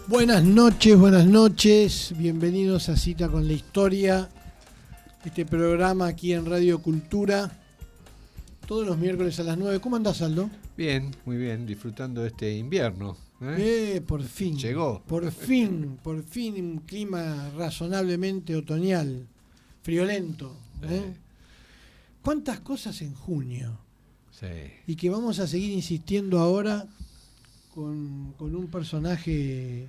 Buenas noches, bienvenidos a Cita con la Historia, este programa aquí en Radio Cultura, todos los miércoles a las 9. ¿Cómo andás, Aldo? Bien, muy bien, disfrutando de este invierno. Por fin. Llegó. Por fin, un clima razonablemente otoñal, friolento. ¿Cuántas cosas en junio? Sí. Y que vamos a seguir insistiendo ahora con un personaje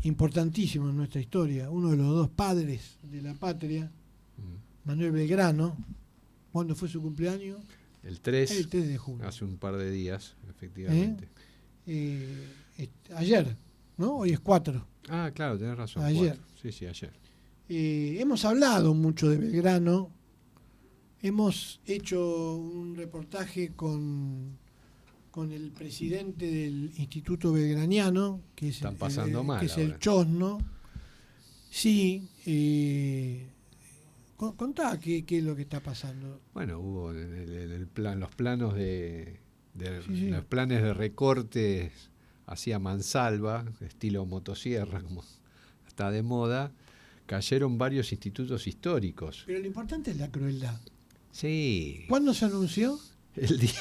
importantísimo en nuestra historia, uno de los dos padres de la patria, Manuel Belgrano. ¿Cuándo fue su cumpleaños? El 3 de junio. Hace un par de días, efectivamente. Ayer, ¿no? Hoy es 4. Ah, claro, tenés razón. Ayer. 4. Sí, ayer. Hemos hablado mucho de Belgrano. Hemos hecho un reportaje con el presidente del Instituto Belgraniano, que es, Están pasando mal que es ahora. el Chosno. Sí, contá qué es lo que está pasando. Bueno, hubo los planos Sí. los planes de recortes hacia mansalva, estilo motosierra, como está de moda, cayeron varios institutos históricos. Pero lo importante es la crueldad. Sí. ¿Cuándo se anunció? El día.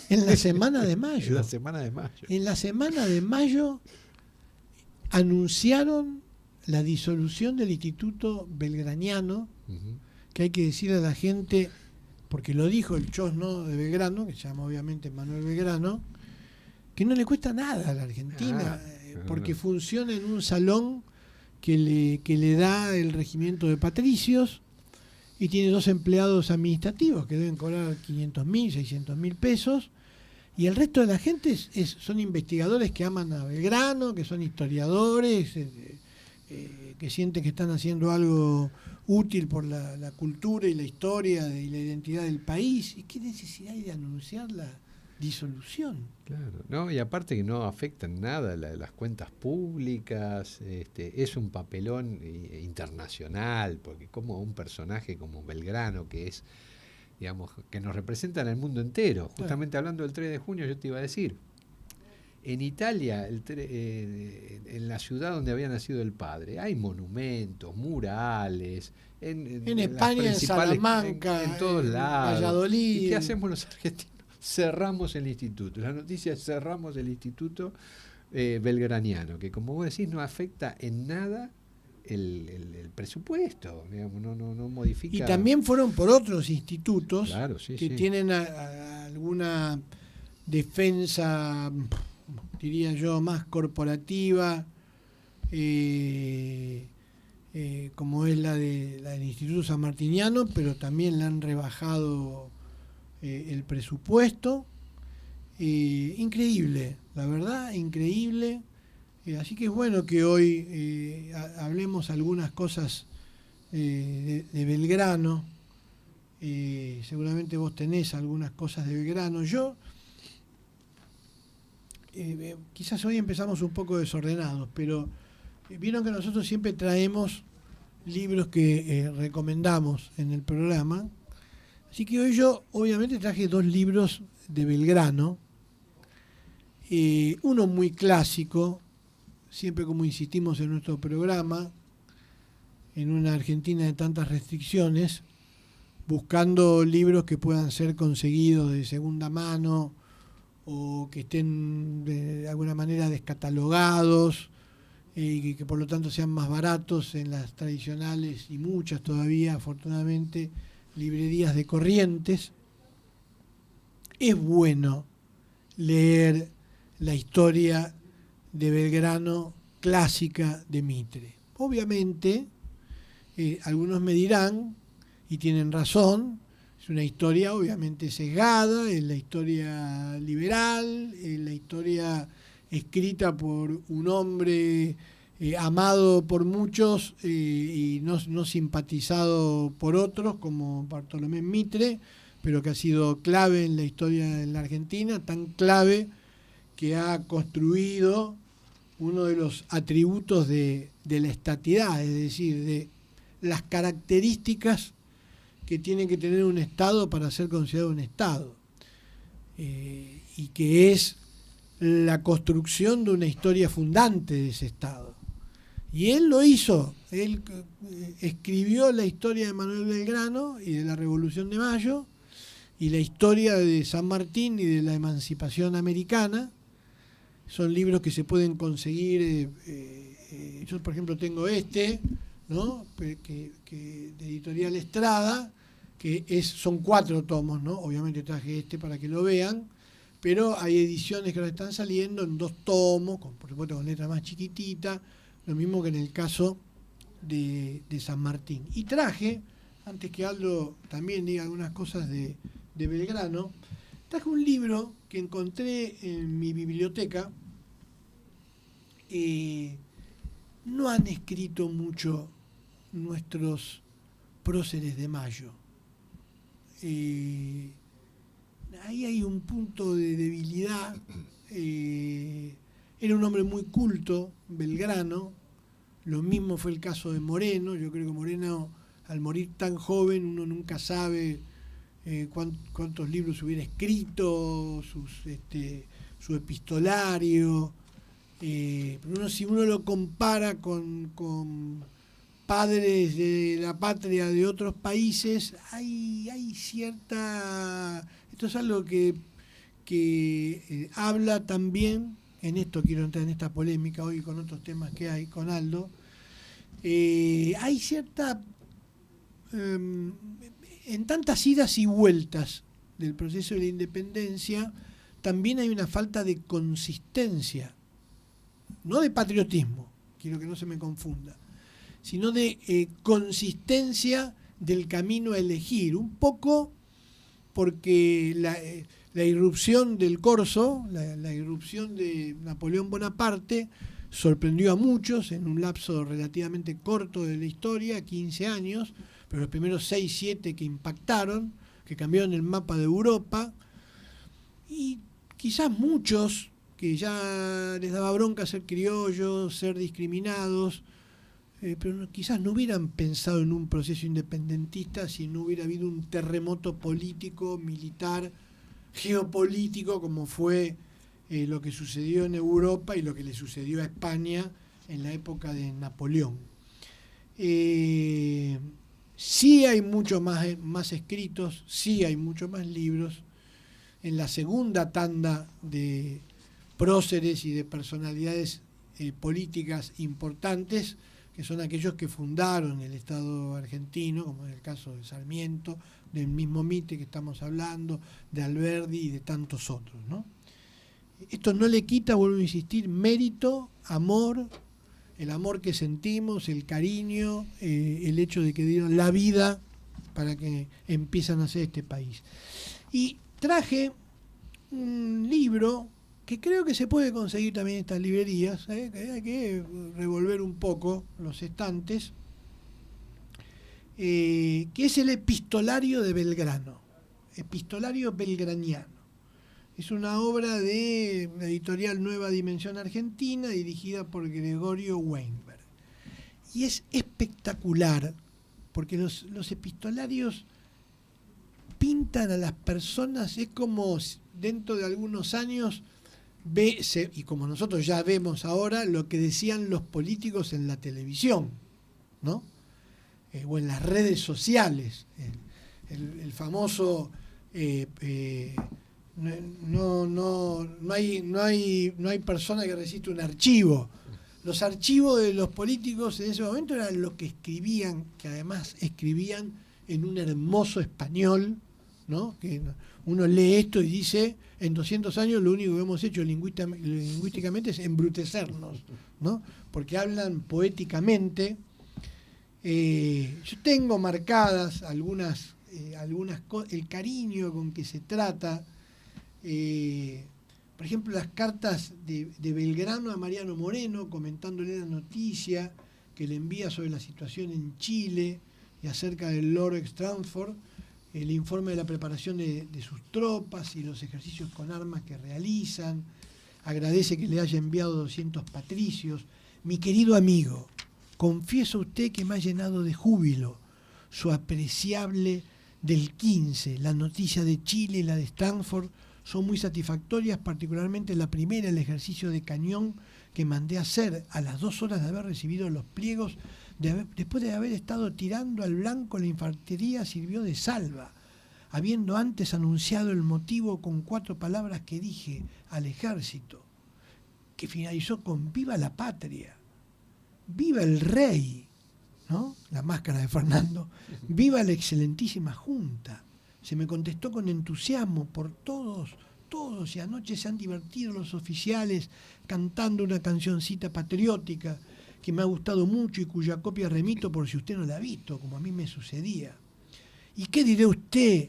En la semana de mayo. En la semana de mayo. En la semana de mayo anunciaron la disolución del Instituto Belgraniano, que hay que decirle a la gente, porque lo dijo el Chosno de Belgrano, que se llama obviamente Manuel Belgrano, que no le cuesta nada a la Argentina, porque funciona en un salón que le da el regimiento de patricios y tiene 2 empleados administrativos que deben cobrar 500.000, 600.000 pesos. Y el resto de la gente son investigadores que aman a Belgrano, que son historiadores, que sienten que están haciendo algo útil por la cultura y la historia y la identidad del país. ¿Y qué necesidad hay de anunciar la disolución? Claro, no, y aparte que no afectan nada las cuentas públicas, es un papelón internacional, porque como un personaje como Belgrano, que es, digamos, que nos representa en el mundo entero. Justamente hablando del 3 de junio, yo te iba a decir, en Italia, en la ciudad donde había nacido el padre, hay monumentos, murales, en España, en Salamanca, en todos lados. Valladolid. ¿Y qué hacemos los argentinos? Cerramos el instituto. La noticia es cerramos el instituto belgraniano, que como vos decís no afecta en nada el presupuesto, digamos, no modifica. Y también fueron por otros institutos, claro, sí, que sí, tienen alguna defensa, diría yo, más corporativa, como es la del Instituto San Martiniano, pero también le han rebajado el presupuesto. Increíble, la verdad, increíble. Así que es bueno que hoy hablemos algunas cosas de Belgrano. Seguramente vos tenés algunas cosas de Belgrano. Yo, quizás hoy empezamos un poco desordenados, pero vieron que nosotros siempre traemos libros que recomendamos en el programa. Así que hoy yo obviamente traje 2 libros de Belgrano. Uno muy clásico, siempre como insistimos en nuestro programa, en una Argentina de tantas restricciones, buscando libros que puedan ser conseguidos de segunda mano o que estén de alguna manera descatalogados y que por lo tanto sean más baratos en las tradicionales y muchas todavía, afortunadamente, librerías de Corrientes. Es bueno leer la historia de Belgrano clásica de Mitre. Obviamente, algunos me dirán, y tienen razón, es una historia obviamente sesgada, es la historia liberal, es la historia escrita por un hombre amado por muchos y no simpatizado por otros, como Bartolomé Mitre, pero que ha sido clave en la historia de la Argentina, tan clave que ha construido uno de los atributos de la estatidad, es decir, de las características que tiene que tener un Estado para ser considerado un Estado, y que es la construcción de una historia fundante de ese Estado. Y él lo hizo, él escribió la historia de Manuel Belgrano y de la Revolución de Mayo, y la historia de San Martín y de la emancipación americana. Son libros que se pueden conseguir, yo por ejemplo tengo ¿no? que de Editorial Estrada, que son 4 tomos, ¿no? Obviamente traje para que lo vean, pero hay ediciones que ahora están saliendo en 2 tomos, por supuesto con letra más chiquitita, lo mismo que en el caso de San Martín. Y traje, antes que Aldo también diga algunas cosas de Belgrano, traje un libro que encontré en mi biblioteca. No han escrito mucho nuestros próceres de Mayo. Ahí hay un punto de debilidad. Era un hombre muy culto, Belgrano. Lo mismo fue el caso de Moreno. Yo creo que Moreno, al morir tan joven, uno nunca sabe cuántos libros hubiera escrito, su epistolario. Pero si uno lo compara con padres de la patria de otros países, hay cierta... Esto es algo que habla también, en esto quiero entrar en esta polémica hoy con otros temas que hay con Aldo, hay cierta... en tantas idas y vueltas del proceso de la independencia, también hay una falta de consistencia, no de patriotismo, quiero que no se me confunda, sino de consistencia del camino a elegir, un poco porque la irrupción del Corso, la irrupción de Napoleón Bonaparte, sorprendió a muchos en un lapso relativamente corto de la historia, 15 años, pero los primeros 6, 7 que impactaron, que cambiaron el mapa de Europa, y quizás muchos que ya les daba bronca ser criollos, ser discriminados, pero quizás no hubieran pensado en un proceso independentista si no hubiera habido un terremoto político, militar, geopolítico, como fue lo que sucedió en Europa y lo que le sucedió a España en la época de Napoleón. Sí hay mucho más escritos, sí hay mucho más libros. En la segunda tanda de próceres y de personalidades políticas importantes, que son aquellos que fundaron el Estado argentino, como en el caso de Sarmiento, del mismo Mitre que estamos hablando, de Alberdi y de tantos otros, ¿no? Esto no le quita, vuelvo a insistir, mérito, amor, el amor que sentimos, el cariño, el hecho de que dieron la vida para que empiezan a hacer este país. Y traje un libro que creo que se puede conseguir también en estas librerías, que hay que revolver un poco los estantes, que es el Epistolario de Belgrano, Epistolario Belgraniano. Es una obra de la editorial Nueva Dimensión Argentina, dirigida por Gregorio Weinberg. Y es espectacular, porque los epistolarios pintan a las personas, es como dentro de algunos años, y como nosotros ya vemos ahora, lo que decían los políticos en la televisión, ¿no? O en las redes sociales. El famoso... no hay persona que resista un archivo. Los archivos de los políticos en ese momento eran los que escribían, que además escribían en un hermoso español, ¿no? Que uno lee esto y dice, en 200 años lo único que hemos hecho lingüísticamente es embrutecernos, ¿no? Porque hablan poéticamente. Yo tengo marcadas algunas cosas, el cariño con que se trata. Por ejemplo, las cartas de Belgrano a Mariano Moreno, comentándole la noticia que le envía sobre la situación en Chile y acerca del Lord Strangford, el informe de la preparación de sus tropas y los ejercicios con armas que realizan. Agradece que le haya enviado 200 patricios. Mi querido amigo, confieso a usted que me ha llenado de júbilo su apreciable del 15, la noticia de Chile y la de Strangford son muy satisfactorias, particularmente la primera, el ejercicio de cañón que mandé a hacer a las 2 horas de haber recibido los pliegos, después de haber estado tirando al blanco. La infantería sirvió de salva, habiendo antes anunciado el motivo con 4 palabras que dije al ejército, que finalizó con viva la patria, viva el rey, ¿no? La máscara de Fernando, viva la excelentísima Junta. Se me contestó con entusiasmo por todos, y anoche se han divertido los oficiales cantando una cancioncita patriótica que me ha gustado mucho y cuya copia remito por si usted no la ha visto, como a mí me sucedía. ¿Y qué diré usted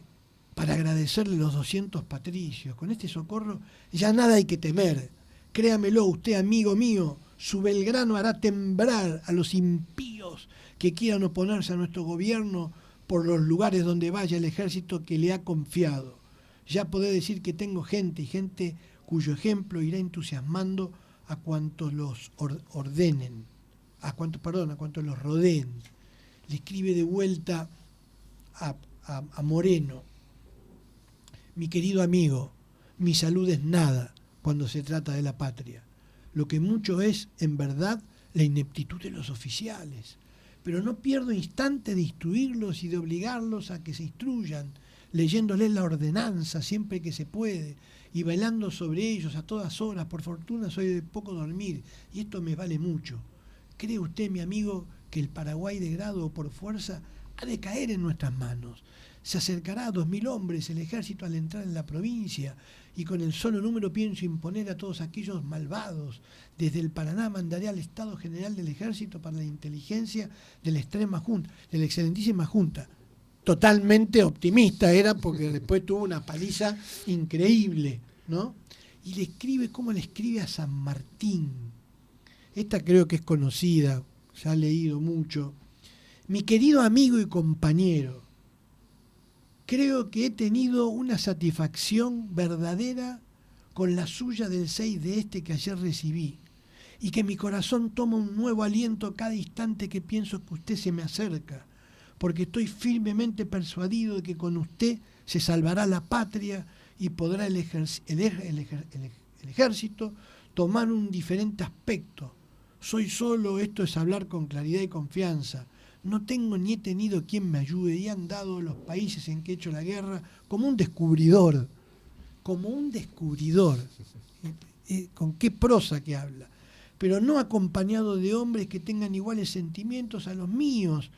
para agradecerle los 200 patricios? Con este socorro ya nada hay que temer. Créamelo usted, amigo mío, su Belgrano hará temblar a los impíos que quieran oponerse a nuestro gobierno por los lugares donde vaya el ejército que le ha confiado. Ya podré decir que tengo gente, y gente cuyo ejemplo irá entusiasmando a cuantos los ordenen, a cuantos los rodeen. Le escribe de vuelta a Moreno: mi querido amigo, mi salud es nada cuando se trata de la patria. Lo que mucho es, en verdad, la ineptitud de los oficiales. Pero no pierdo instante de instruirlos y de obligarlos a que se instruyan, leyéndoles la ordenanza siempre que se puede y velando sobre ellos a todas horas. Por fortuna soy de poco dormir y esto me vale mucho. ¿Cree usted, mi amigo, que el Paraguay de grado o por fuerza ha de caer en nuestras manos? Se acercará a 2000 hombres el ejército al entrar en la provincia, y con el solo número pienso imponer a todos aquellos malvados. Desde el Paraná mandaré al Estado General del Ejército para la inteligencia de la extrema junta, de la excelentísima Junta. Totalmente optimista era, porque después tuvo una paliza increíble, ¿no? Y le escribe, ¿cómo le escribe a San Martín? Esta creo que es conocida, ya he leído mucho. Mi querido amigo y compañero, creo que he tenido una satisfacción verdadera con la suya del 6 de este que ayer recibí, y que mi corazón toma un nuevo aliento cada instante que pienso que usted se me acerca, porque estoy firmemente persuadido de que con usted se salvará la patria y podrá el ejército tomar un diferente aspecto. Soy solo, esto es hablar con claridad y confianza. No tengo ni he tenido quien me ayude, y han dado los países en que he hecho la guerra como un descubridor. Como un descubridor. Con qué prosa que habla. Pero no acompañado de hombres que tengan iguales sentimientos a los míos.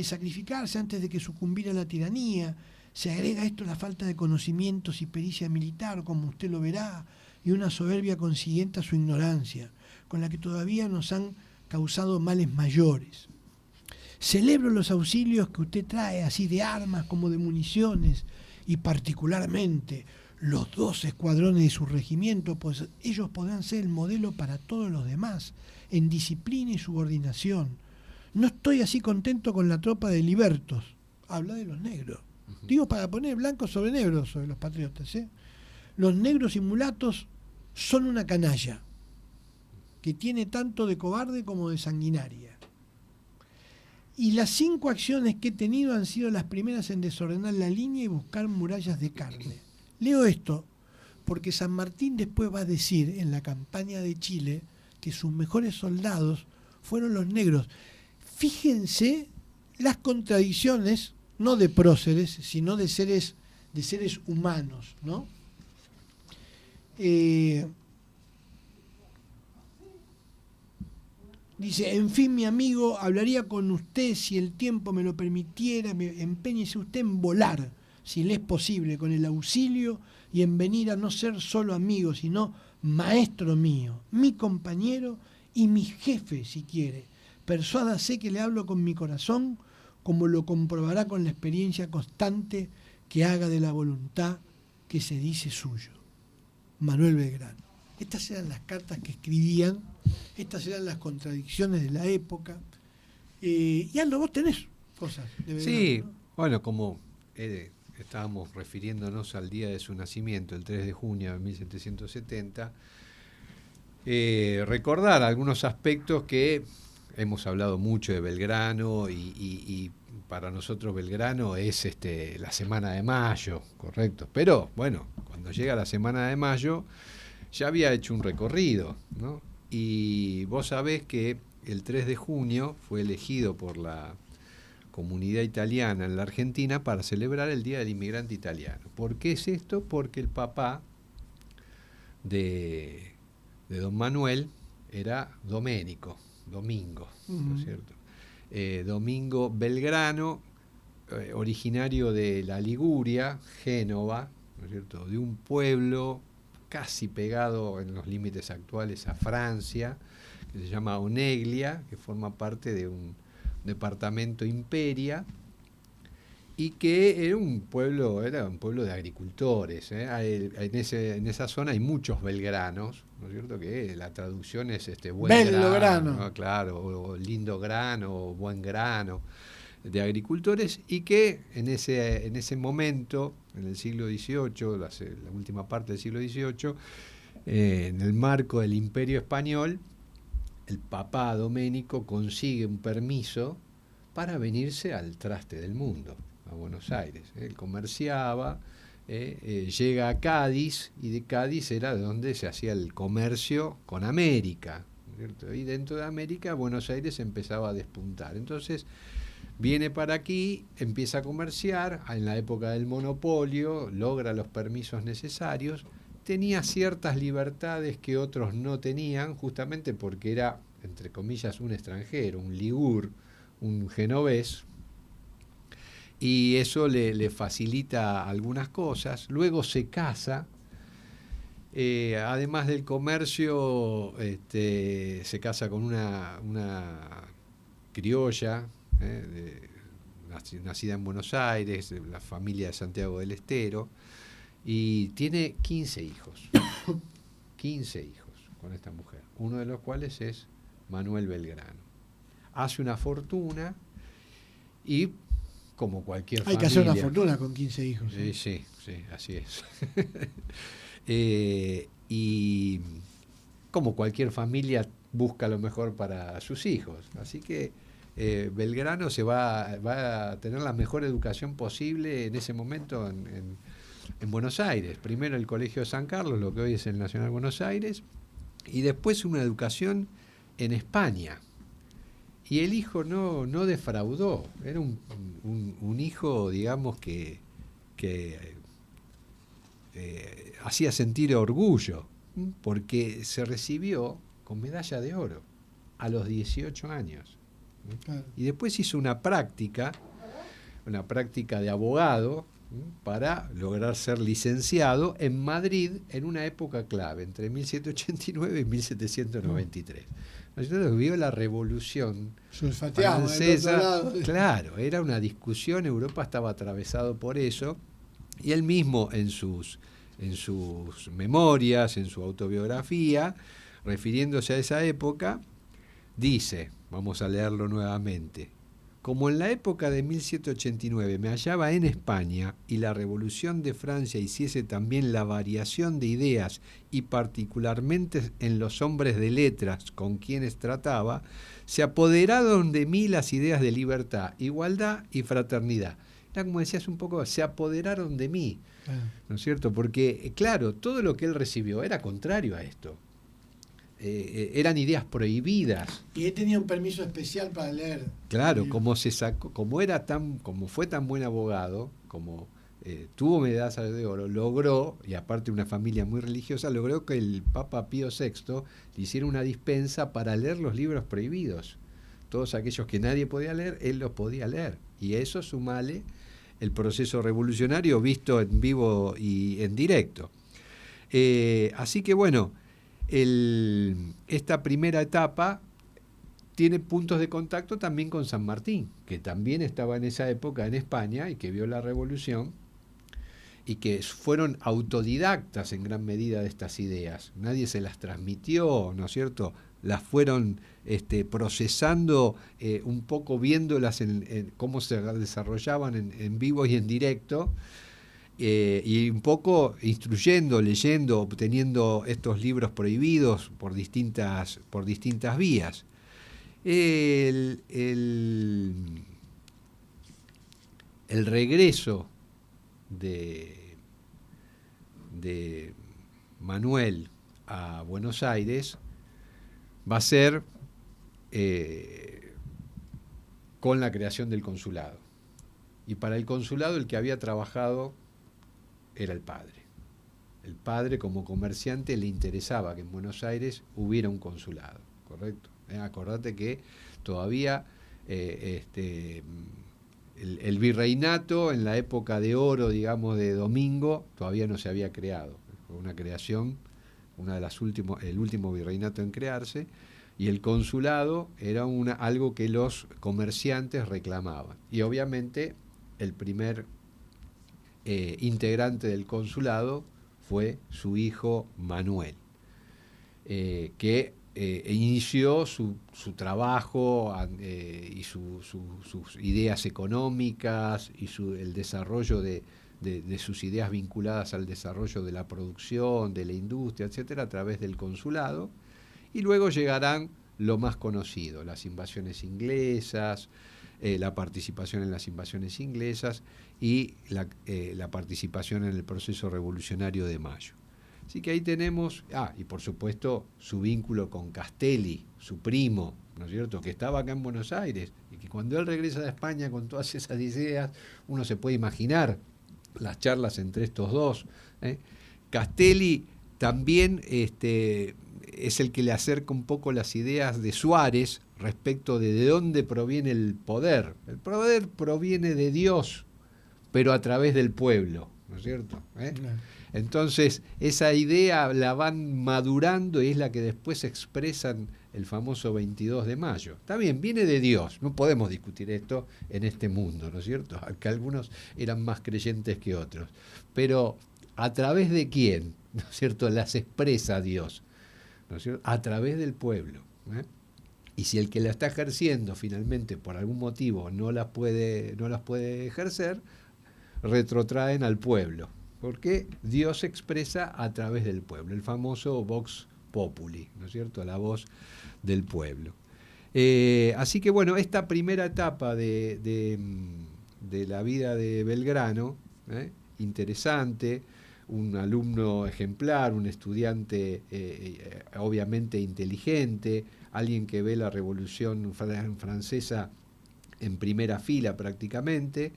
Sacrificarse antes de que sucumbiera a la tiranía. Se agrega a esto la falta de conocimientos y pericia militar, como usted lo verá, y una soberbia consiguiente a su ignorancia, con la que todavía nos han causado males mayores. Celebro los auxilios que usted trae, así de armas como de municiones, y particularmente los 2 escuadrones de su regimiento, pues ellos podrán ser el modelo para todos los demás, en disciplina y subordinación. No estoy así contento con la tropa de libertos. Habla de los negros. Digo, para poner blanco sobre negro sobre los patriotas. Los negros y mulatos son una canalla que tiene tanto de cobarde como de sanguinaria. Y las 5 acciones que he tenido han sido las primeras en desordenar la línea y buscar murallas de carne. Leo esto porque San Martín después va a decir en la campaña de Chile que sus mejores soldados fueron los negros. Fíjense las contradicciones, no de próceres, sino de seres humanos, ¿no? Dice, en fin, mi amigo, hablaría con usted si el tiempo me lo permitiera, empeñese usted en volar, si le es posible, con el auxilio, y en venir a no ser solo amigo, sino maestro mío, mi compañero y mi jefe, si quiere. Persuádase que le hablo con mi corazón, como lo comprobará con la experiencia constante que haga de la voluntad que se dice suyo. Manuel Belgrano. Estas eran las cartas que escribían, estas eran las contradicciones de la época. Y Aldo, vos tenés cosas de Belgrano, sí, ¿no? bueno, como estábamos refiriéndonos al día de su nacimiento, el 3 de junio de 1770, recordar algunos aspectos que hemos hablado mucho de Belgrano y para nosotros Belgrano es la Semana de Mayo, correcto. Pero bueno, cuando llega la Semana de Mayo ya había hecho un recorrido, ¿no? Y vos sabés que el 3 de junio fue elegido por la comunidad italiana en la Argentina para celebrar el Día del Inmigrante Italiano. ¿Por qué es esto? Porque el papá de don Manuel era Domingo, ¿no es cierto? Domingo Belgrano, originario de la Liguria, Génova, ¿no es cierto?, de un pueblo casi pegado en los límites actuales a Francia, que se llama Oneglia, que forma parte de un departamento Imperia, y que era un pueblo de agricultores. En esa zona hay muchos belgranos, ¿no es cierto? Que la traducción es buen grano, ¿no? Claro, o lindo grano, o buen grano, de agricultores, y que en ese momento, en el siglo XVIII, la última parte del siglo XVIII, en el marco del Imperio Español, el papá Domenico consigue un permiso para venirse al traste del mundo, a Buenos Aires. Él comerciaba, llega a Cádiz, y de Cádiz era donde se hacía el comercio con América, ¿cierto? Y dentro de América, Buenos Aires empezaba a despuntar. Entonces viene para aquí, empieza a comerciar, en la época del monopolio, logra los permisos necesarios, tenía ciertas libertades que otros no tenían, justamente porque era, entre comillas, un extranjero, un ligur, un genovés, y eso le facilita algunas cosas. Luego se casa, además del comercio, se casa con una criolla, nacida en Buenos Aires, de la familia de Santiago del Estero, y tiene 15 hijos. 15 hijos con esta mujer, uno de los cuales es Manuel Belgrano. Hace una fortuna y, como cualquier familia... Hay que hacer una fortuna con 15 hijos. Sí, así es. Y como cualquier familia busca lo mejor para sus hijos. Así que Belgrano va a tener la mejor educación posible en ese momento en Buenos Aires. Primero el Colegio de San Carlos, lo que hoy es el Nacional Buenos Aires, y después una educación en España. Y el hijo no defraudó. Era un hijo, digamos, que hacía sentir orgullo, porque se recibió con medalla de oro a los 18 años. Claro. Y después hizo una práctica de abogado, para lograr ser licenciado en Madrid en una época clave, entre 1789 y 1793. Nosotros vio la Revolución Francesa. Claro, era una discusión, Europa estaba atravesado por eso, y él mismo en sus memorias, en su autobiografía, refiriéndose a esa época, dice, vamos a leerlo nuevamente: como en la época de 1789 me hallaba en España y la Revolución de Francia hiciese también la variación de ideas, y particularmente en los hombres de letras con quienes trataba, se apoderaron de mí las ideas de libertad, igualdad y fraternidad. Era como decías un poco, se apoderaron de mí, ¿no es cierto? Porque, claro, todo lo que él recibió era contrario a esto. Eran ideas prohibidas. Y él tenía un permiso especial para leer. Claro, como fue tan buen abogado, como tuvo medalla de oro, logró, y aparte una familia muy religiosa, logró que el Papa Pío VI le hiciera una dispensa para leer los libros prohibidos. Todos aquellos que nadie podía leer, él los podía leer. Y eso sumale el proceso revolucionario visto en vivo y en directo. Así que bueno, esta primera etapa tiene puntos de contacto también con San Martín, que también estaba en esa época en España y que vio la revolución, y que fueron autodidactas en gran medida de estas ideas. Nadie se las transmitió, ¿no es cierto? Las fueron procesando, un poco viéndolas en cómo se desarrollaban en vivo y en directo, y un poco instruyendo, leyendo, obteniendo estos libros prohibidos por distintas vías. el regreso de Manuel a Buenos Aires va a ser con la creación del consulado. Y para el consulado el que había trabajado era el padre. El padre, como comerciante, le interesaba que en Buenos Aires hubiera un consulado, ¿correcto? Acordate que todavía el virreinato en la época de oro, digamos, de Domingo, todavía no se había creado. Fue una creación, el último virreinato en crearse, y el consulado era algo que los comerciantes reclamaban. Y obviamente el primer integrante del consulado fue su hijo Manuel, que inició su trabajo y sus ideas económicas y el desarrollo de sus ideas vinculadas al desarrollo de la producción, de la industria, etcétera, a través del consulado. Y luego llegarán lo más conocido, las invasiones inglesas, la participación en las invasiones inglesas y la participación en el proceso revolucionario de Mayo. Así que ahí tenemos, y por supuesto su vínculo con Castelli, su primo, ¿no es cierto?, que estaba acá en Buenos Aires, y que cuando él regresa de España con todas esas ideas, uno se puede imaginar las charlas entre estos dos. Castelli también es el que le acerca un poco las ideas de Suárez respecto de dónde proviene el poder. El poder proviene de Dios, pero a través del pueblo, ¿no es cierto? Entonces, esa idea la van madurando y es la que después expresan el famoso 22 de mayo. Está bien, viene de Dios, no podemos discutir esto en este mundo, ¿no es cierto? Que algunos eran más creyentes que otros. Pero, ¿a través de quién? ¿No es cierto? Las expresa Dios, ¿no es cierto? A través del pueblo. Y si el que la está ejerciendo finalmente por algún motivo no las puede ejercer, retrotraen al pueblo. Porque Dios se expresa a través del pueblo, el famoso Vox Populi, ¿no es cierto?, la voz del pueblo. Así que bueno, esta primera etapa de la vida de Belgrano, interesante, un alumno ejemplar, un estudiante obviamente inteligente, alguien que ve la Revolución Francesa en primera fila prácticamente,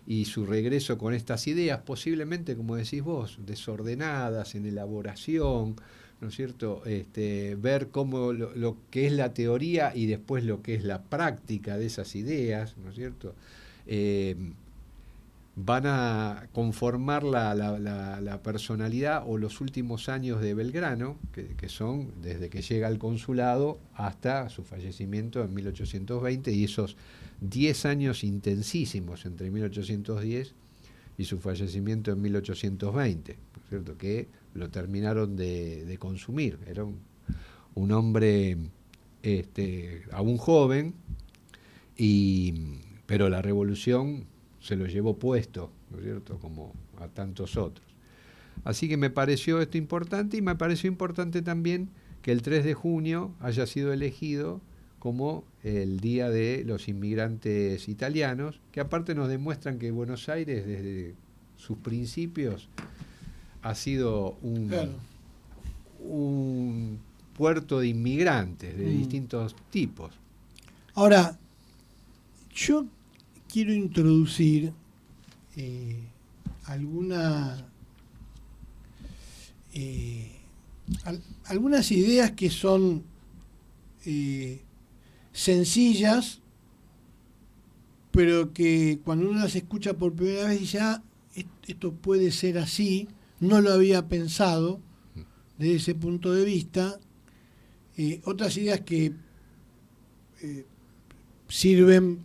y su regreso con estas ideas, posiblemente, como decís vos, desordenadas, en elaboración, ¿no es cierto? Ver cómo lo que es la teoría y después lo que es la práctica de esas ideas, ¿no es cierto? Van a conformar la personalidad o los últimos años de Belgrano, que son desde que llega al consulado hasta su fallecimiento en 1820, y esos 10 años intensísimos entre 1810 y su fallecimiento en 1820, ¿no es cierto?, que lo terminaron de consumir. Era un hombre aún joven, pero la revolución se lo llevó puesto, ¿no es cierto?, como a tantos otros. Así que me pareció esto importante, y me pareció importante también que el 3 de junio haya sido elegido como el Día de los Inmigrantes Italianos, que aparte nos demuestran que Buenos Aires desde sus principios ha sido un puerto de inmigrantes de distintos tipos. Ahora, yo quiero introducir algunas ideas que son sencillas, pero que cuando uno las escucha por primera vez dice, esto puede ser así, no lo había pensado desde ese punto de vista. Otras ideas que sirven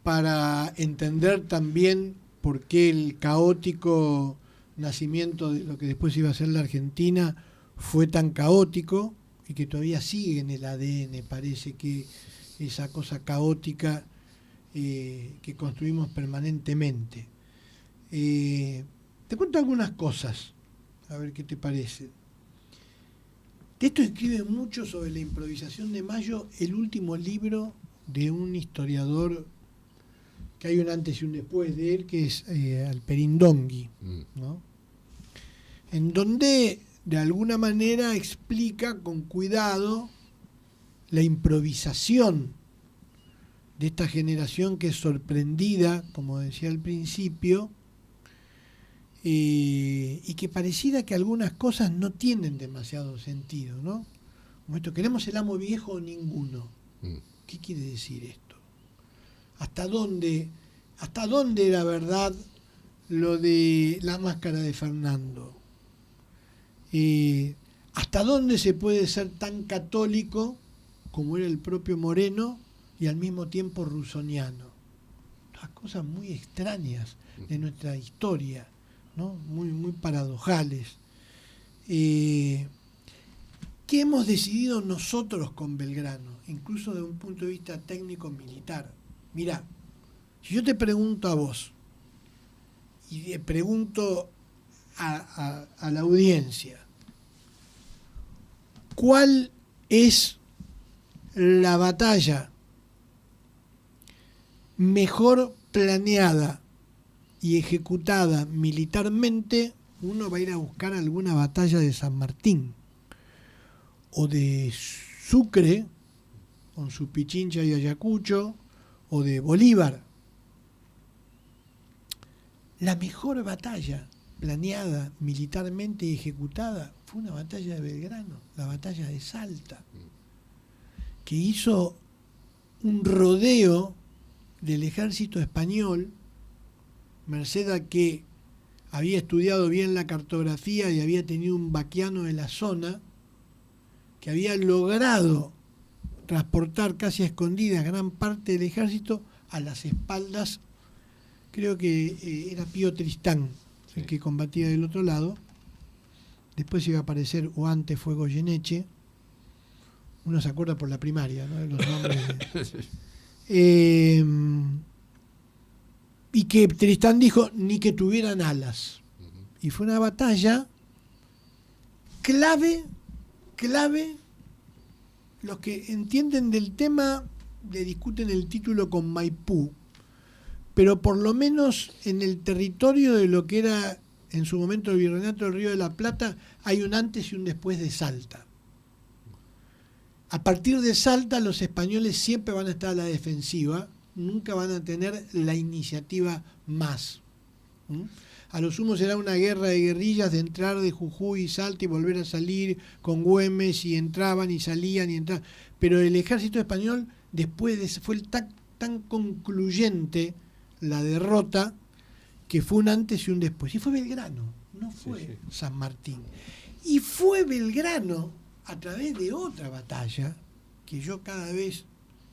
para entender también por qué el caótico nacimiento de lo que después iba a ser la Argentina fue tan caótico, y que todavía sigue en el ADN, parece que esa cosa caótica que construimos permanentemente. Te cuento algunas cosas, a ver qué te parece. Esto escribe mucho sobre la improvisación de Mayo, el último libro de un historiador que hay un antes y un después de él, que es Alperindongui, ¿no? En donde de alguna manera explica con cuidado la improvisación de esta generación que es sorprendida, como decía al principio, y que pareciera que algunas cosas no tienen demasiado sentido, ¿no? Como esto, ¿queremos el amo viejo o ninguno? ¿Qué quiere decir esto? ¿Hasta dónde era verdad lo de la máscara de Fernando? ¿Hasta dónde se puede ser tan católico como era el propio Moreno y al mismo tiempo rusoniano? Las cosas muy extrañas de nuestra historia, ¿no? Muy, muy paradojales. ¿Qué hemos decidido nosotros con Belgrano? Incluso desde un punto de vista técnico-militar. Mirá, si yo te pregunto a vos y le pregunto a la audiencia, ¿cuál es la batalla mejor planeada y ejecutada militarmente? Uno va a ir a buscar alguna batalla de San Martín o de Sucre con su Pichincha y Ayacucho, o de Bolívar. La mejor batalla planeada militarmente y ejecutada fue una batalla de Belgrano, la batalla de Salta, que hizo un rodeo del ejército español, merced a que había estudiado bien la cartografía y había tenido un vaquiano de la zona, que había logrado transportar casi a escondidas gran parte del ejército a las espaldas, creo que era Pío Tristán, el que combatía del otro lado. Después iba a aparecer, o antes fue Goyeneche, uno se acuerda por la primaria, ¿no? De los nombres y que Tristán dijo ni que tuvieran alas. Y fue una batalla clave. Los que entienden del tema le discuten el título con Maipú, pero por lo menos en el territorio de lo que era en su momento el Virreinato del Río de la Plata hay un antes y un después de Salta. A partir de Salta los españoles siempre van a estar a la defensiva, nunca van a tener la iniciativa más. A lo sumo será una guerra de guerrillas de entrar de Jujuy y Salta y volver a salir con Güemes, y entraban y salían y entraban. Pero el ejército español, después de fue tan concluyente la derrota, que fue un antes y un después. Y fue Belgrano, no fue San Martín. Y fue Belgrano a través de otra batalla, que yo cada vez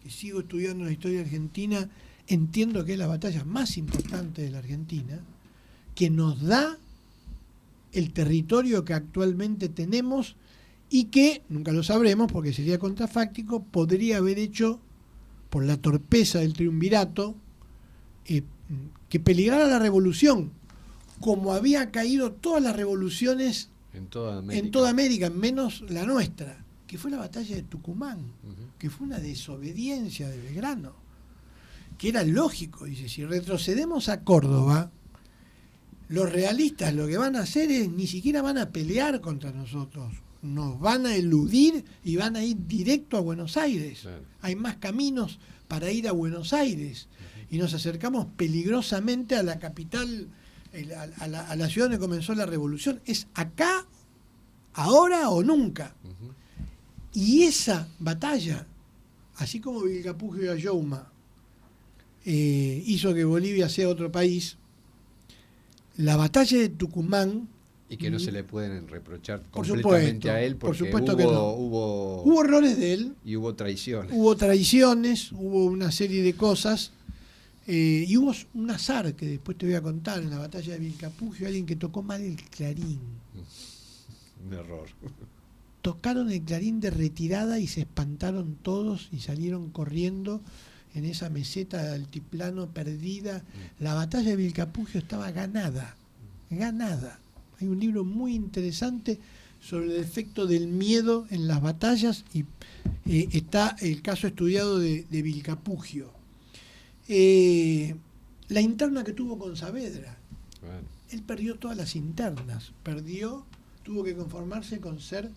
que sigo estudiando la historia argentina, entiendo que es la batalla más importante de la Argentina, que nos da el territorio que actualmente tenemos y que, nunca lo sabremos porque sería contrafáctico, podría haber hecho, por la torpeza del triunvirato, que peligrara la revolución, como había caído todas las revoluciones en toda América, menos la nuestra, que fue la batalla de Tucumán, que fue una desobediencia de Belgrano, que era lógico. Dice, si retrocedemos a Córdoba, los realistas lo que van a hacer es, ni siquiera van a pelear contra nosotros, nos van a eludir y van a ir directo a Buenos Aires. Claro. Hay más caminos para ir a Buenos Aires. Y nos acercamos peligrosamente a la capital, a la ciudad donde comenzó la revolución. Es acá, ahora o nunca. Y esa batalla, así como Vilcapugio y Ayohuma hizo que Bolivia sea otro país, la batalla de Tucumán... Y que no se le pueden reprochar completamente a él, porque hubo errores de él. Y hubo traiciones. Hubo traiciones, hubo una serie de cosas. Y hubo un azar que después te voy a contar en la batalla de Vilcapugio, alguien que tocó mal el clarín. Un error. Tocaron el clarín de retirada y se espantaron todos y salieron corriendo en esa meseta de altiplano perdida. La batalla de Vilcapugio estaba ganada. Hay un libro muy interesante sobre el efecto del miedo en las batallas y está el caso estudiado de Vilcapugio. La interna que tuvo con Saavedra. Bueno, Él perdió todas las internas. Tuvo que conformarse con ser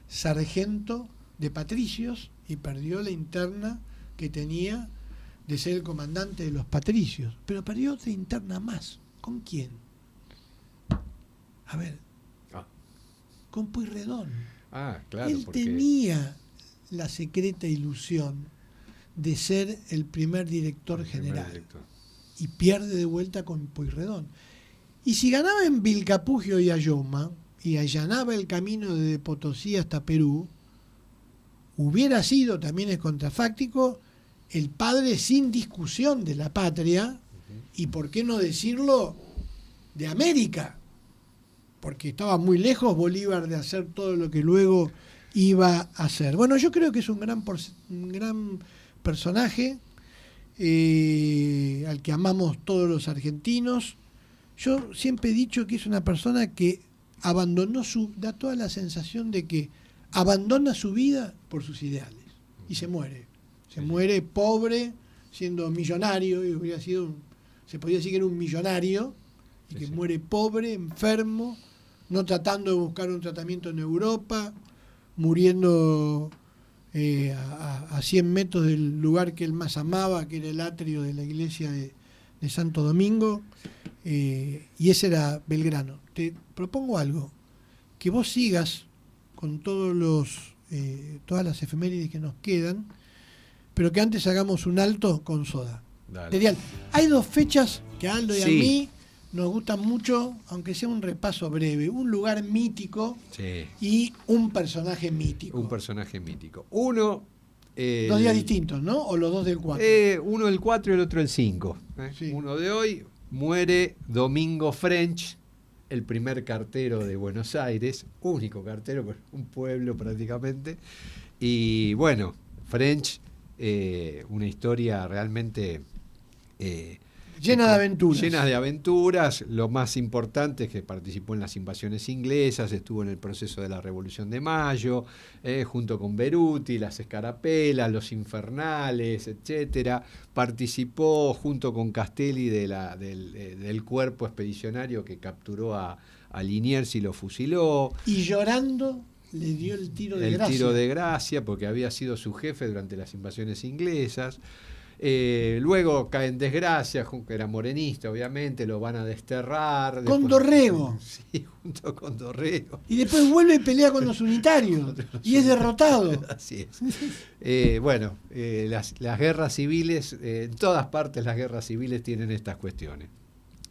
sargento de patricios y perdió la interna que tenía de ser el comandante de los patricios. Pero perdió otra interna más. ¿Con quién? A ver, con Pueyrredón. claro, Él porque tenía la secreta ilusión de ser el primer director el primer general. director. Y pierde de vuelta con Pueyrredón. Y si ganaba en Vilcapugio y Ayoma, y allanaba el camino desde Potosí hasta Perú, hubiera sido, también es contrafáctico, el padre sin discusión de la patria, y por qué no decirlo, de América, porque estaba muy lejos Bolívar de hacer todo lo que luego iba a hacer. Bueno, yo creo que es un gran personaje al que amamos todos los argentinos. Yo siempre he dicho que es una persona que da toda la sensación de que abandona su vida por sus ideales y se muere. Se muere pobre, siendo millonario, y se podía decir que era un millonario, y que muere pobre, enfermo, no tratando de buscar un tratamiento en Europa, muriendo a 100 metros del lugar que él más amaba, que era el atrio de la iglesia de Santo Domingo, y ese era Belgrano. Te propongo algo, que vos sigas con todas las efemérides que nos quedan, pero que antes hagamos un alto con Soda. Dale. Hay dos fechas que a Aldo y a Sí. mí nos gustan mucho, aunque sea un repaso breve. Un lugar mítico y un personaje mítico. Un personaje mítico. Uno... Dos días distintos, ¿no? O los dos del 4. Uno el 4 y el otro el 5. Sí. Uno de hoy, muere Domingo French, el primer cartero de Buenos Aires, único cartero, un pueblo prácticamente. Y bueno, French, una historia realmente... llena de aventuras. Llenas de aventuras. Lo más importante es que participó en las invasiones inglesas, estuvo en el proceso de la Revolución de Mayo, junto con Beruti, las Escarapelas, los Infernales, etcétera. Participó junto con Castelli del cuerpo expedicionario que capturó a Liniers y lo fusiló. Y llorando le dio el tiro de gracia. El tiro de gracia, porque había sido su jefe durante las invasiones inglesas. Luego cae en desgracia, que era morenista, obviamente, lo van a desterrar. Con Dorrego. Sí, junto con Dorrego. Y después vuelve y pelea con los unitarios. Y es derrotado. Así es. Bueno, las guerras civiles, en todas partes las guerras civiles tienen estas cuestiones.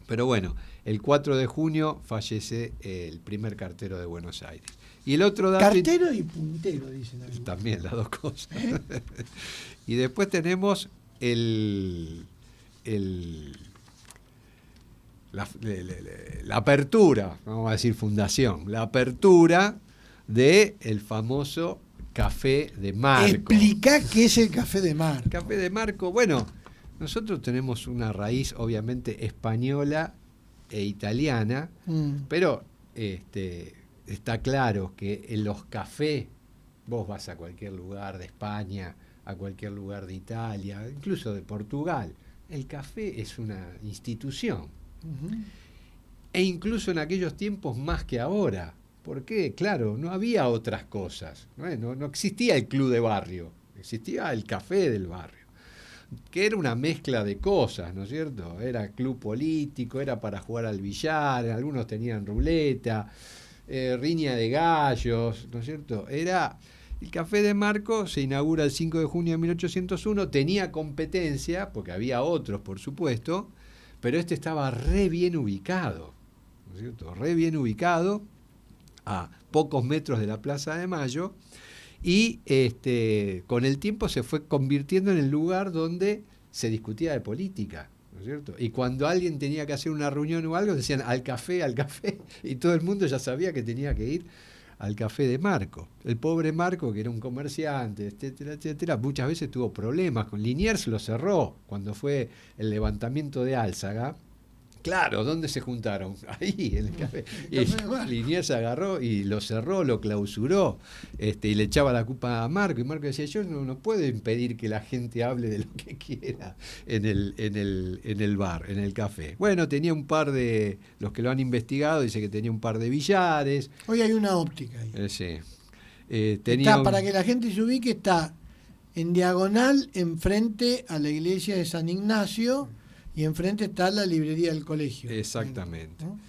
Pero bueno, el 4 de junio fallece el primer cartero de Buenos Aires. Y el otro dato... Cartero y puntero, dicen algunos. También, las dos cosas. Y después tenemos la apertura, vamos a decir fundación, la apertura del famoso Café de Marco. Explica qué es el Café de Marco. Café de Marco, bueno, nosotros tenemos una raíz obviamente española e italiana, pero está claro que en los cafés, vos vas a cualquier lugar de España, a cualquier lugar de Italia, incluso de Portugal, el café es una institución. E incluso en aquellos tiempos más que ahora. Porque, claro, no había otras cosas. No existía el club de barrio, existía el café del barrio, que era una mezcla de cosas, ¿no es cierto? Era club político, era para jugar al billar, algunos tenían ruleta, riña de gallos, ¿no es cierto? El Café de Marco se inaugura el 5 de junio de 1801, tenía competencia, porque había otros, por supuesto, pero este estaba re bien ubicado, ¿no es cierto? Re bien ubicado, a pocos metros de la Plaza de Mayo, y con el tiempo se fue convirtiendo en el lugar donde se discutía de política, ¿no es cierto? Y cuando alguien tenía que hacer una reunión o algo, decían al café, y todo el mundo ya sabía que tenía que ir al Café de Marco. El pobre Marco, que era un comerciante, etcétera, etcétera, muchas veces tuvo problemas. Con Liniers lo cerró cuando fue el levantamiento de Álzaga, Claro, ¿dónde se juntaron? Ahí, en el café. Y Liniers agarró y lo cerró, lo clausuró, y le echaba la culpa a Marco. Y Marco decía, yo no puedo impedir que la gente hable de lo que quiera en el bar, en el café. Bueno, tenía un par de, los que lo han investigado, dice que tenía un par de billares. Hoy hay una óptica ahí. Sí. Para que la gente se ubique, está en diagonal enfrente a la iglesia de San Ignacio y enfrente está la librería del colegio. Exactamente. ¿No?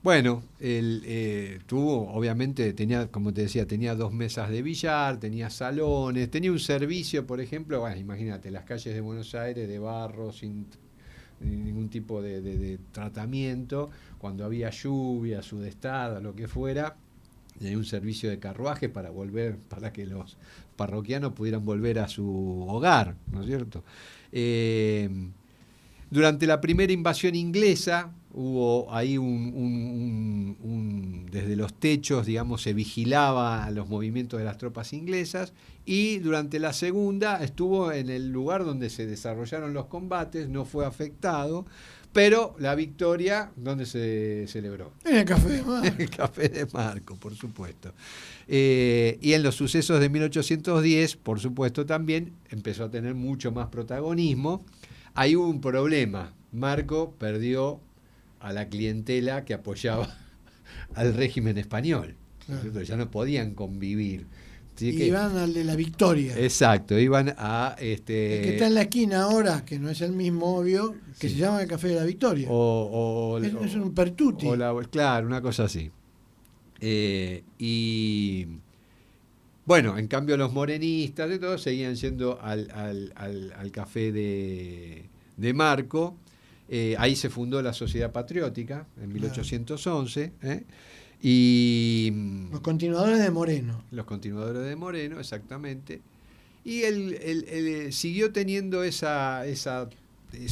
Bueno, él tuvo, obviamente, tenía, como te decía, tenía 2 mesas de billar, tenía salones, tenía un servicio, por ejemplo, bueno, imagínate, las calles de Buenos Aires de barro, sin ningún tipo de tratamiento, cuando había lluvia, sudestada, lo que fuera, tenía un servicio de carruajes para que los parroquianos pudieran volver a su hogar, ¿no es cierto? Durante la primera invasión inglesa hubo ahí desde los techos, digamos, se vigilaba los movimientos de las tropas inglesas, y durante la segunda estuvo en el lugar donde se desarrollaron los combates, no fue afectado, pero la victoria, ¿dónde se celebró? En el Café de Marco. En el Café de Marco, por supuesto. Y en los sucesos de 1810, por supuesto, también empezó a tener mucho más protagonismo. Ahí hubo un problema. Marco perdió a la clientela que apoyaba al régimen español. Claro. Ya no podían convivir. Iban al de la Victoria. Exacto, iban a... El que está en la esquina ahora, que no es el mismo, obvio, que se llama el Café de la Victoria. Es un pertuti. Claro, una cosa así. Y bueno, en cambio los morenistas y todos seguían yendo al Café de Marco. Ahí se fundó la Sociedad Patriótica en 1811. Y los continuadores de Moreno. Los continuadores de Moreno, exactamente. Y él siguió teniendo esa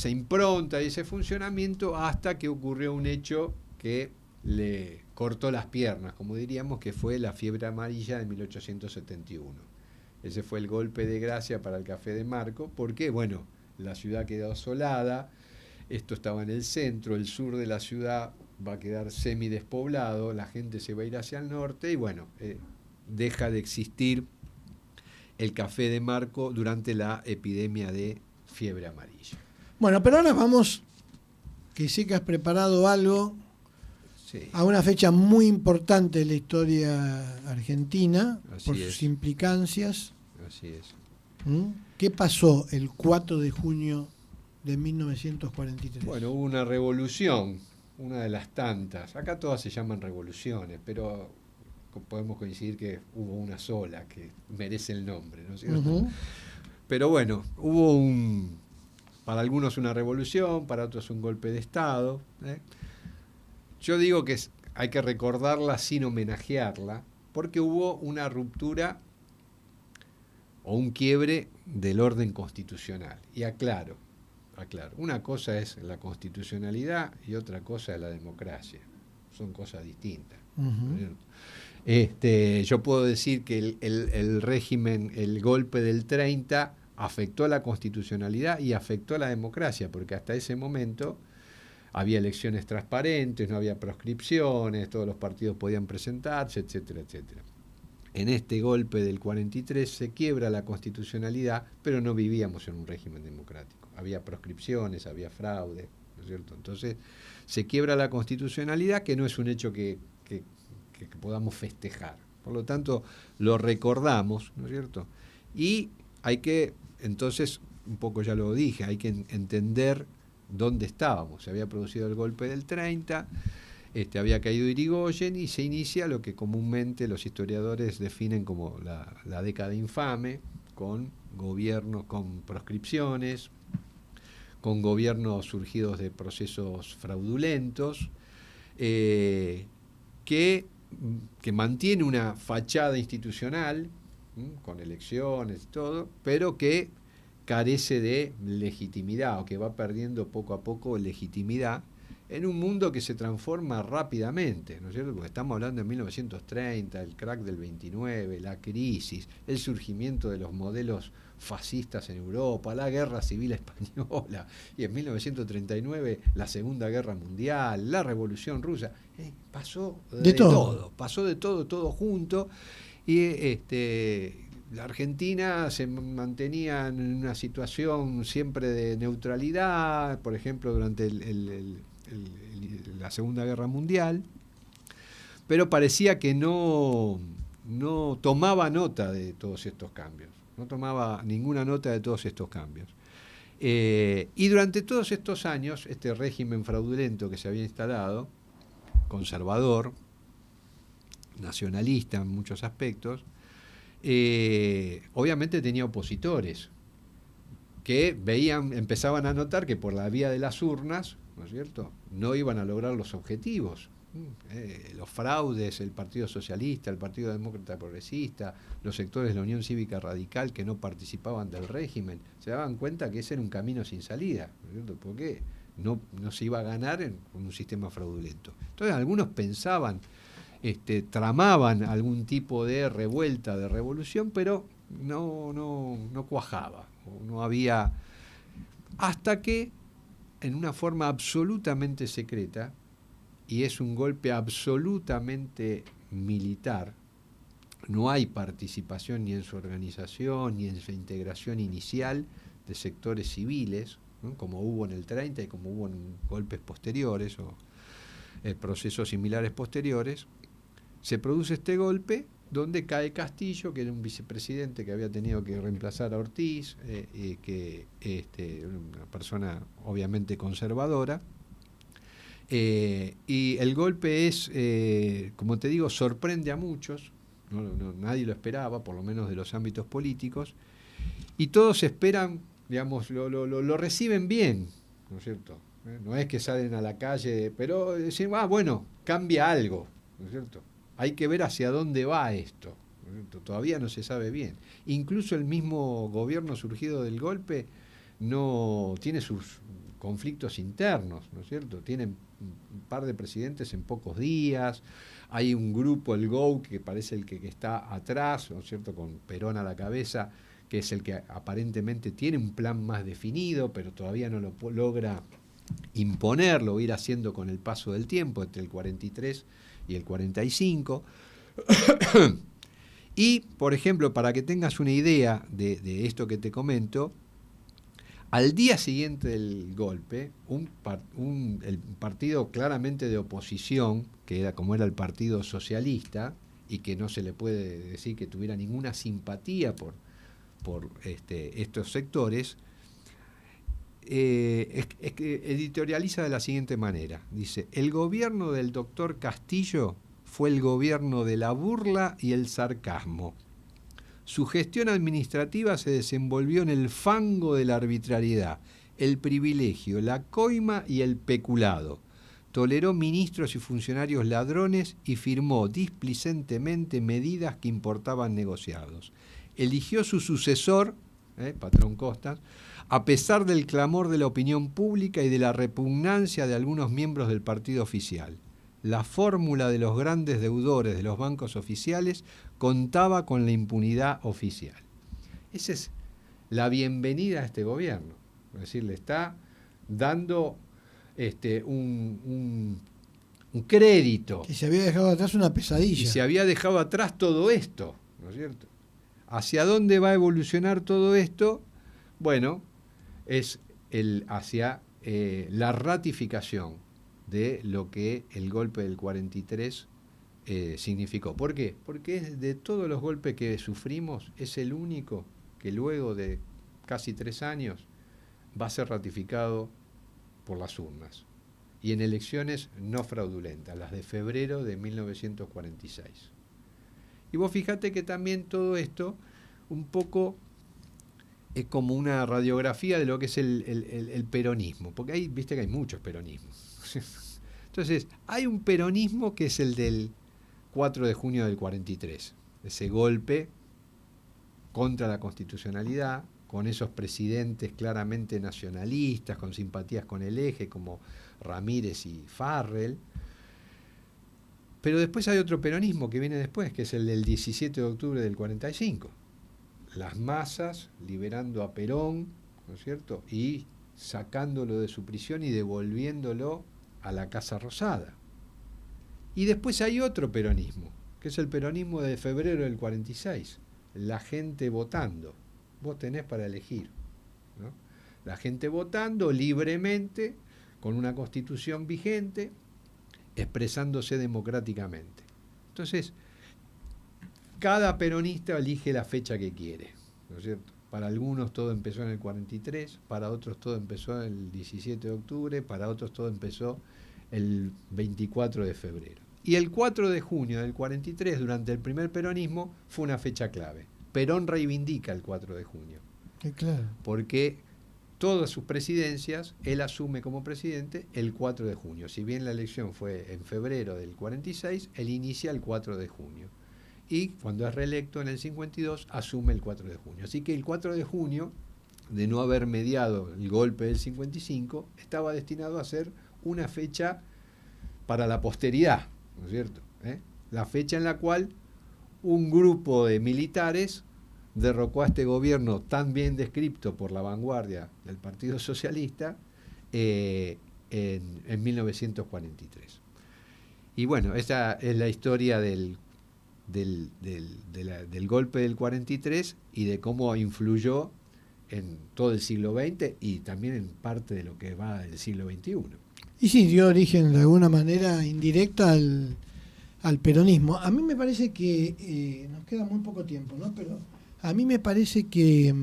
impronta y ese funcionamiento hasta que ocurrió un hecho que le cortó las piernas, como diríamos, que fue la fiebre amarilla de 1871. Ese fue el golpe de gracia para el Café de Marco, porque, bueno, la ciudad quedó asolada, esto estaba en el centro, el sur de la ciudad va a quedar semidespoblado, la gente se va a ir hacia el norte y bueno, deja de existir el Café de Marco durante la epidemia de fiebre amarilla. Bueno, pero ahora vamos, que sé que has preparado algo, sí, a una fecha muy importante de la historia argentina, así por sus implicancias. Así es. ¿Qué pasó el 4 de junio de 1943? Bueno, hubo una revolución, una de las tantas. Acá todas se llaman revoluciones, pero podemos coincidir que hubo una sola que merece el nombre, ¿no es cierto? Pero bueno, hubo para algunos una revolución, para otros un golpe de Estado. Yo digo que hay que recordarla sin homenajearla, porque hubo una ruptura o un quiebre del orden constitucional. Y aclaro, una cosa es la constitucionalidad y otra cosa es la democracia. Son cosas distintas. Yo puedo decir que el régimen, el golpe del 30, afectó a la constitucionalidad y afectó a la democracia, porque hasta ese momento había elecciones transparentes, no había proscripciones, todos los partidos podían presentarse, etcétera, etcétera. En este golpe del 43 se quiebra la constitucionalidad, pero no vivíamos en un régimen democrático. Había proscripciones, había fraude, ¿no es cierto? Entonces se quiebra la constitucionalidad, que no es un hecho que podamos festejar. Por lo tanto, lo recordamos, ¿no es cierto? Y hay que, entonces, un poco ya lo dije, hay que entender dónde estábamos. Se había producido el golpe del 30, había caído Irigoyen y se inicia lo que comúnmente los historiadores definen como la década infame, con gobiernos, con proscripciones, con gobiernos surgidos de procesos fraudulentos, que mantiene una fachada institucional, con elecciones y todo, pero que carece de legitimidad, o que va perdiendo poco a poco legitimidad, en un mundo que se transforma rápidamente, ¿no es cierto? Porque estamos hablando de 1930, el crack del 29, la crisis, el surgimiento de los modelos fascistas en Europa, la guerra civil española, y en 1939 la Segunda Guerra Mundial, la Revolución Rusa. Pasó de todo, pasó de todo, todo junto, y la Argentina se mantenía en una situación siempre de neutralidad, por ejemplo, durante la Segunda Guerra Mundial, pero parecía que no tomaba nota de todos estos cambios, no tomaba ninguna nota de todos estos cambios. Y durante todos estos años, este régimen fraudulento que se había instalado, conservador, nacionalista en muchos aspectos, obviamente tenía opositores que empezaban a notar que por la vía de las urnas, ¿no es cierto?, no iban a lograr los objetivos. Los fraudes, el Partido Socialista, el Partido Demócrata Progresista, los sectores de la Unión Cívica Radical que no participaban del régimen, se daban cuenta que ese era un camino sin salida, ¿no es cierto?, porque no se iba a ganar con un sistema fraudulento. Entonces algunos pensaban, tramaban algún tipo de revuelta, de revolución, pero no cuajaba, no había, hasta que en una forma absolutamente secreta, y es un golpe absolutamente militar, no hay participación ni en su organización ni en su integración inicial de sectores civiles, ¿no?, como hubo en el 30 y como hubo en golpes posteriores o procesos similares posteriores. Se produce este golpe donde cae Castillo, que era un vicepresidente que había tenido que reemplazar a Ortiz, una persona obviamente conservadora, y el golpe es, como te digo, sorprende a muchos, nadie lo esperaba, por lo menos de los ámbitos políticos, y todos esperan, digamos, lo reciben bien, ¿no es cierto? No es que salen a la calle, pero dicen, bueno, cambia algo, ¿no es cierto? Hay que ver hacia dónde va esto, ¿no es cierto? Todavía no se sabe bien. Incluso el mismo gobierno surgido del golpe no tiene sus conflictos internos, ¿no es cierto? Tienen un par de presidentes en pocos días, hay un grupo, el GO, que parece el que está atrás, ¿no es cierto?, con Perón a la cabeza, que es el que aparentemente tiene un plan más definido, pero todavía no lo logra imponer, lo va a ir haciendo con el paso del tiempo, entre el 43 y el 45. Y, por ejemplo, para que tengas una idea de esto que te comento, al día siguiente del golpe, el partido claramente de oposición, que era como era el Partido Socialista, y que no se le puede decir que tuviera ninguna simpatía por estos sectores, editorializa de la siguiente manera. Dice: el gobierno del doctor Castillo fue el gobierno de la burla y el sarcasmo. Su gestión administrativa se desenvolvió en el fango de la arbitrariedad, el privilegio, la coima y el peculado. Toleró ministros y funcionarios ladrones y firmó displicentemente medidas que importaban negociados. Eligió su sucesor, patrón Costas, a pesar del clamor de la opinión pública y de la repugnancia de algunos miembros del partido oficial. La fórmula de los grandes deudores de los bancos oficiales contaba con la impunidad oficial. Esa es la bienvenida a este gobierno. Es decir, le está dando un crédito. Que se había dejado atrás una pesadilla. Y se había dejado atrás todo esto, ¿no es cierto? ¿Hacia dónde va a evolucionar todo esto? Bueno, es hacia la ratificación de lo que el golpe del 43 significó. ¿Por qué? Porque de todos los golpes que sufrimos, es el único que luego de casi 3 años va a ser ratificado por las urnas y en elecciones no fraudulentas, las de febrero de 1946. Y vos fíjate que también todo esto un poco es como una radiografía de lo que es el peronismo, porque ahí viste que hay muchos peronismos. Entonces, hay un peronismo que es el del 4 de junio del 43, ese golpe contra la constitucionalidad, con esos presidentes claramente nacionalistas, con simpatías con el eje, como Ramírez y Farrell. Pero después hay otro peronismo que viene después, que es el del 17 de octubre del 45. Las masas liberando a Perón, ¿no es cierto?, y sacándolo de su prisión y devolviéndolo a la Casa Rosada. Y después hay otro peronismo, que es el peronismo de febrero del 46, la gente votando. Vos tenés para elegir, ¿no? La gente votando libremente, con una constitución vigente, expresándose democráticamente. Entonces, cada peronista elige la fecha que quiere, ¿no es cierto? Para algunos todo empezó en el 43, para otros todo empezó el 17 de octubre, para otros todo empezó el 24 de febrero. Y el 4 de junio del 43, durante el primer peronismo, fue una fecha clave. Perón reivindica el 4 de junio. Claro. Porque todas sus presidencias, él asume como presidente el 4 de junio. Si bien la elección fue en febrero del 46, él inicia el 4 de junio. Y cuando es reelecto en el 52, asume el 4 de junio. Así que el 4 de junio, de no haber mediado el golpe del 55, estaba destinado a ser una fecha para la posteridad, ¿no es cierto? La fecha en la cual un grupo de militares derrocó a este gobierno tan bien descrito por la vanguardia del Partido Socialista en 1943. Y bueno, esa es la historia del golpe del 43 y de cómo influyó en todo el siglo XX y también en parte de lo que va del siglo XXI. Y sí, dio origen de alguna manera indirecta al peronismo. A mí me parece que nos queda muy poco tiempo, ¿no? Pero a mí me parece que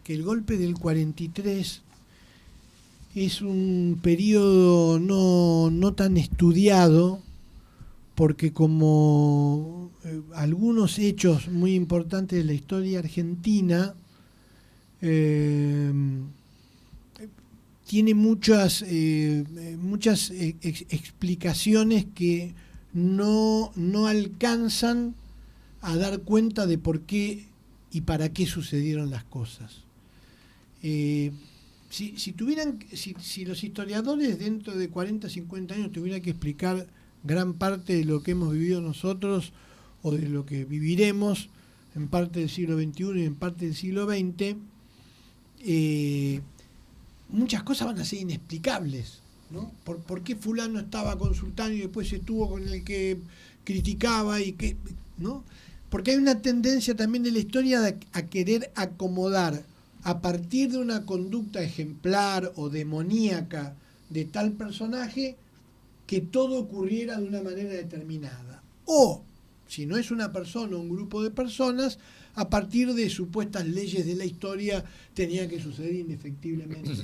el golpe del 43 es un periodo no tan estudiado, porque como algunos hechos muy importantes de la historia argentina, tiene muchas explicaciones que no alcanzan a dar cuenta de por qué y para qué sucedieron las cosas. Si los historiadores dentro de 40, 50 años tuvieran que explicar gran parte de lo que hemos vivido nosotros o de lo que viviremos en parte del siglo XXI y en parte del siglo XX, muchas cosas van a ser inexplicables, ¿no? ¿Por qué fulano estaba consultando y después estuvo con el que criticaba y que, ¿no? Porque hay una tendencia también de la historia a querer acomodar a partir de una conducta ejemplar o demoníaca de tal personaje que todo ocurriera de una manera determinada. O, si no es una persona o un grupo de personas, a partir de supuestas leyes de la historia tenía que suceder indefectiblemente eso.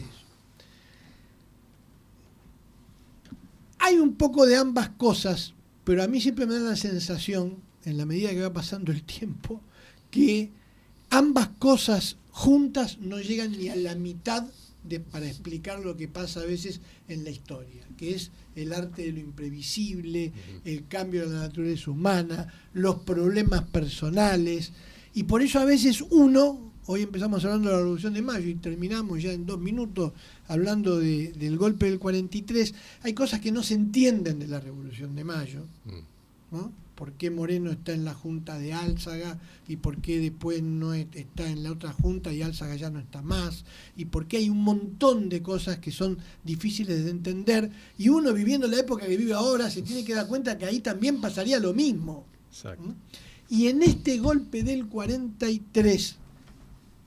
Hay un poco de ambas cosas, pero a mí siempre me da la sensación, en la medida que va pasando el tiempo, que ambas cosas juntas no llegan ni a la mitad para explicar lo que pasa a veces en la historia, que es el arte de lo imprevisible, el cambio de la naturaleza humana, los problemas personales, y por eso a veces hoy empezamos hablando de la Revolución de Mayo y terminamos ya en 2 minutos hablando del golpe del 43, hay cosas que no se entienden de la Revolución de Mayo, ¿no? ¿Por qué Moreno está en la junta de Álzaga y por qué después no está en la otra junta y Álzaga ya no está más? Y por qué hay un montón de cosas que son difíciles de entender y uno viviendo la época que vive ahora se tiene que dar cuenta que ahí también pasaría lo mismo. Exacto. Y en este golpe del 43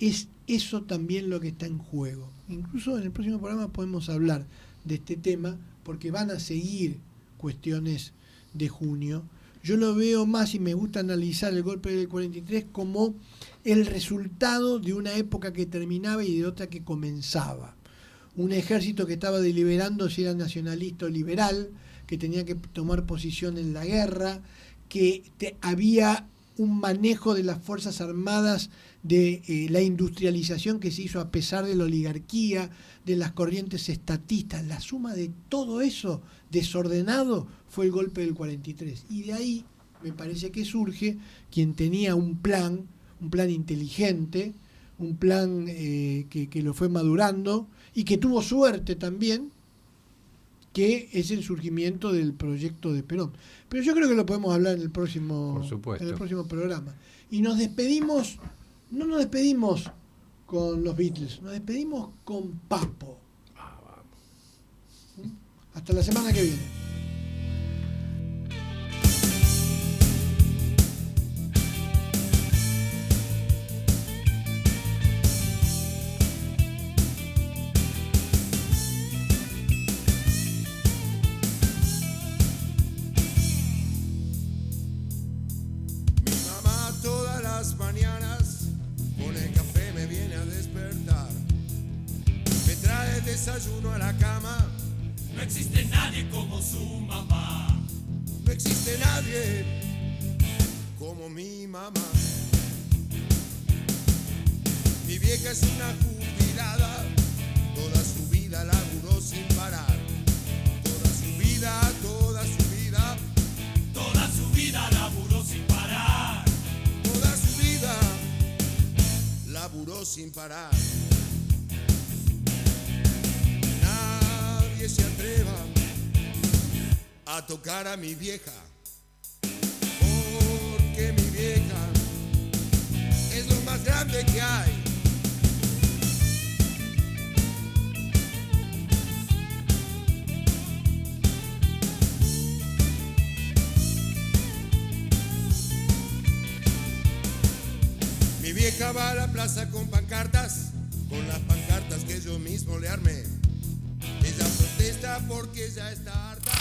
es eso también lo que está en juego. Incluso en el próximo programa podemos hablar de este tema porque van a seguir cuestiones de junio. Yo lo veo más y me gusta analizar el golpe del 43 como el resultado de una época que terminaba y de otra que comenzaba. Un ejército que estaba deliberando si era nacionalista o liberal, que tenía que tomar posición en la guerra, que había un manejo de las Fuerzas Armadas, de la industrialización que se hizo a pesar de la oligarquía, de las corrientes estatistas. La suma de todo eso desordenado fue el golpe del 43. Y de ahí me parece que surge quien tenía un plan inteligente, un plan que lo fue madurando y que tuvo suerte también, que es el surgimiento del proyecto de Perón. Pero yo creo que lo podemos hablar en el próximo programa. Y nos despedimos, no nos despedimos con los Beatles, nos despedimos con Papo. Vamos. Hasta la semana que viene. Mañanas con el café me viene a despertar, me trae desayuno a la cama. No existe nadie como su mamá. No existe nadie como mi mamá. Mi vieja es una jubilada, toda su vida laburó sin parar. Toda su vida, toda su vida, toda su vida laburó sin parar. Toda su vida laburó sin parar. Nadie se atreva a tocar a mi vieja, porque mi vieja es lo más grande que hay. Mi vieja va a la plaza con pancartas, con las pancartas que yo mismo le armé. Ella protesta porque ya está harta.